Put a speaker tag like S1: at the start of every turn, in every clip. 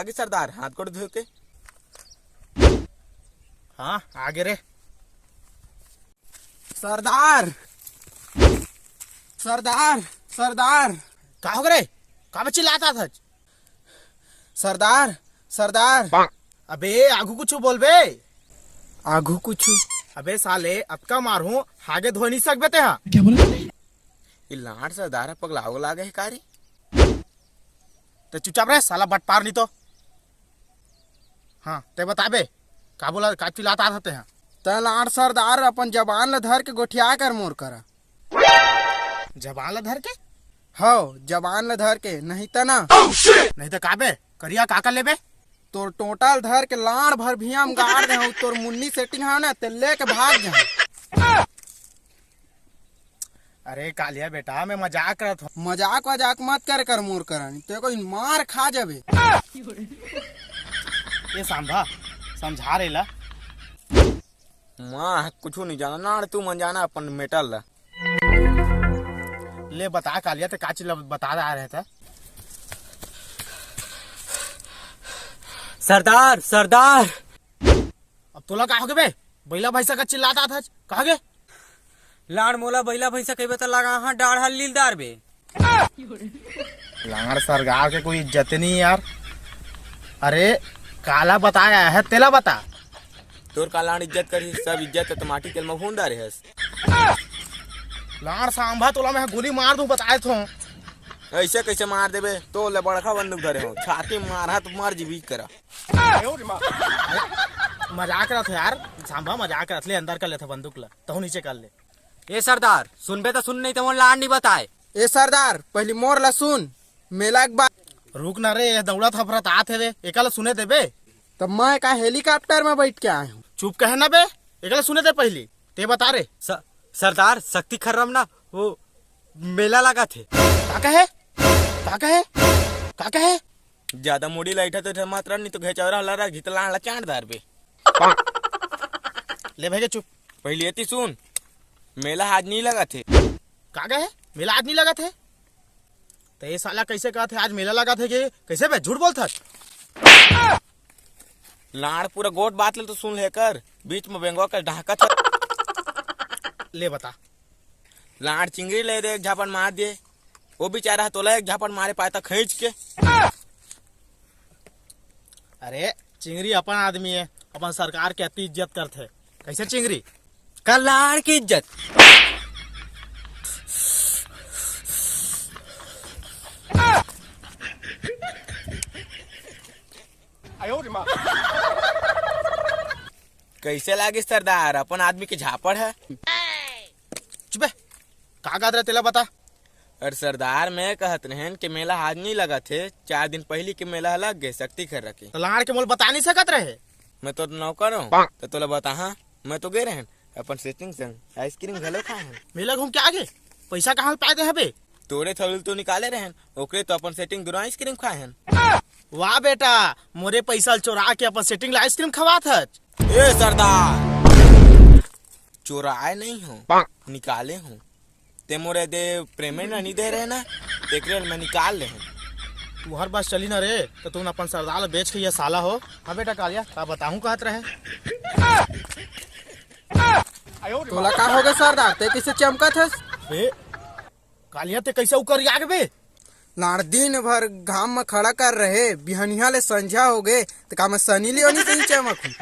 S1: आगे सरदार हाथ गोड़ धो के।
S2: हाँ आगे रे।
S3: सरदार सरदार सरदार
S2: का हो गए? का चिल्लाता था?
S3: सरदार सरदार
S2: अबे आगू कुछ बोल बे।
S3: आगू कुछ।
S2: अबे साले अतका मारू हागे धो नहीं सकते ते। हाँ
S1: ये लाड़ सरदार पगला उगला गए कारी।
S2: तो चुपचाप रहे साला बट पार नहीं तो। हाँ ते बता बे का बोला का चिल्लाता था ते? हाँ
S3: तलाड़ सरदार अपन जबान ल धर के गोठिया कर मोर करा।
S2: जबान ला धर के?
S3: हो जबान ल धर के नहीं त ना
S2: नहीं तो का बे करिया काका ले बे।
S3: तोर टोटल धर के लाड़ भर भियाम गाड़ दे हूं। तोर मुन्नी सेटिंग है ना ते लेके भाग जा।
S2: अरे कालिया बेटा मैं मजाक करत हूँ।
S3: मजाक वजाक मत कर मोर करा नहीं तो कोई मार खा जाबे।
S2: ये सांभा समझा रहे ला।
S1: माँ कुछ नहीं जाना नाड़ तू मन जाना अपन मेटल ला।
S2: ले बता कालिया ते का चीज बता रहा था?
S4: सरदार सरदार
S2: अब तोला का हो गए बे? बैला भैंसा का चिल्लाता था कहा गे?
S4: लाड़ मोला बैला भैंसा कही बता लगा हाँ डाढ़ लीलदार बे।
S2: लाड़ सरगार के कोई इज्जत नहीं यार। अरे काला बताया है तेला बता।
S1: तोर का लाड़ इज्जत करी सब इज्जत तो माटी तेल में भूंदा रहे।
S2: लाड़ सांभा तोला मैं गोली मार दूं बताए तो।
S1: ऐसे कैसे मार देबे? तो ले बड़का बंदूक धरे हो छाती मारा तो मार जीवी करा।
S2: मजाक रहा था यार सांभा मजाक रहा। ले अंदर कर ले था बंदूक ला तो नीचे कर ले।
S4: ए सरदार सुनबे तो सुन नहीं तो लाड़ नहीं बताए।
S3: ए सरदार पहली मोर ला सुन मेला के बाद।
S2: रुक ना रे दौड़ा था फरत आते वे एकला सुने दे बे।
S3: तब मैं का हेलीकॉप्टर में बैठ के आया हूँ।
S2: चुप कहे ना बे एकला सुने दे पहली ते बता रे।
S4: सरदार शक्ति खर्रम ना वो मेला लगा थे।
S2: का कहे का कहे का कहे?
S1: ज्यादा मुड़ी लाइट है तो मात्रा नहीं तो घेचौरा लड़ा घित लाड़ ला चांद दार बे।
S2: ले भाई चुप।
S1: पहले ये सुन मेला आज नहीं लगा थे।
S2: का कहे मेला आज नहीं लगा थे? तो ये साला कैसे कहा थे आज मेला लगा थे कि कैसे बे झूठ बोलता?
S1: लाड़ पूरा गोट बात ले तो सुन लेकर बीच में बेंगवा का ढाका था।
S2: ले बता।
S1: लाड़ चिंगड़ी ले दे एक झापन मार दिए। वो बेचारा तोला एक झापन मारे पाया था खींच के।
S2: अरे चिंगरी अपन आदमी है अपन सरकार के अति इज्जत करते। कैसे चिंगरी?
S4: कल लाड़ की इज्जत।
S1: कैसे लागे सरदार अपन आदमी के झापड़ है।
S2: चुप है का गाद रहा तेला बता।
S1: और सरदार मैं कहत रहन कि मेला आज नहीं लगा थे 4 दिन पहले के मेला लग गए शक्ति खर रखे।
S2: तो लाड़ के मोल बता नहीं सकत रहे।
S1: मैं तो नौकर हूँ तो तोला बता। हाँ मैं तो गए रहन अपन सेटिंग संग आइसक्रीम घलो खाए हैं।
S2: मेला घूम के आगे पैसा कहाँ पाए दे बे?
S1: तोड़े थल तो निकाले रहन ओकरे तो अपन सेटिंग दोनों आइसक्रीम खाए हैं।
S2: वाह बेटा मोरे पैसा चोरा के अपन सेटिंग ला आइसक्रीम खवा था।
S1: ए सरदार चोराए नहीं हूँ निकाले हूँ। ते मोरे दे पेमेंट नहीं दे रहे ना तेकरे मैं निकाल ले हूँ।
S2: तू हर बात चली ना रे तो तू अपन सरदार बेच के ये साला हो। हाँ बेटा कालिया का बताऊं कहत रहे।
S3: तोला का हो गया सरदार ते किसे चमकत है?
S2: बे कालिया ते कैसे उकर आगे बे?
S3: लाड़ दिन भर घाम में खड़ा कर रहे बिहनिया ले संझा हो गए तो का मैं सनी लियोनी से ही चमक हूँ।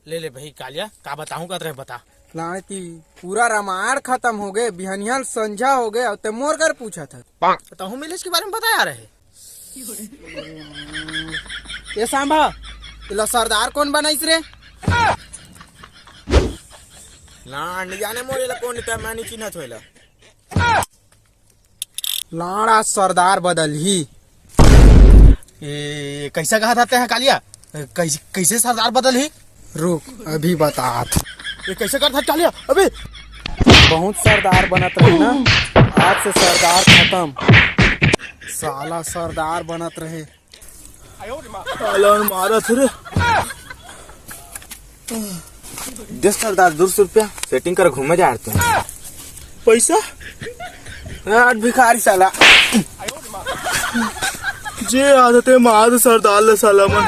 S2: ले ले भाई कालिया का बताऊं कहत रहे बता।
S3: लाड़ की पूरा रामायण खत्म हो गए बिहनिया संझा हो गए और ते मोर कर पूछा था।
S2: बताऊं मिलेश के बारे में बताया रहे।
S3: ये सांभा इला सरदार कौन बनाइस रे?
S1: ना नहीं जाने मोरे ला कौन था मैं नहीं चिन्हत होइला।
S3: लाड़ा सरदार बदल ही।
S2: ये कैसा कहा था कालिया कैसे सरदार बदल ही?
S3: रुक अभी बतात।
S2: ये कैसे करता कालिया अबे?
S3: बहुत सरदार बनत रहे ना आज से सरदार खत्म। साला सरदार बनत रहे।
S2: मारा थे रे।
S1: दे सरदार 200 रुपया सेटिंग कर घूमे जा रहे हैं।
S2: पैसा
S1: आज भिखारी साला
S2: जे आदते माद सरदार ले साला मन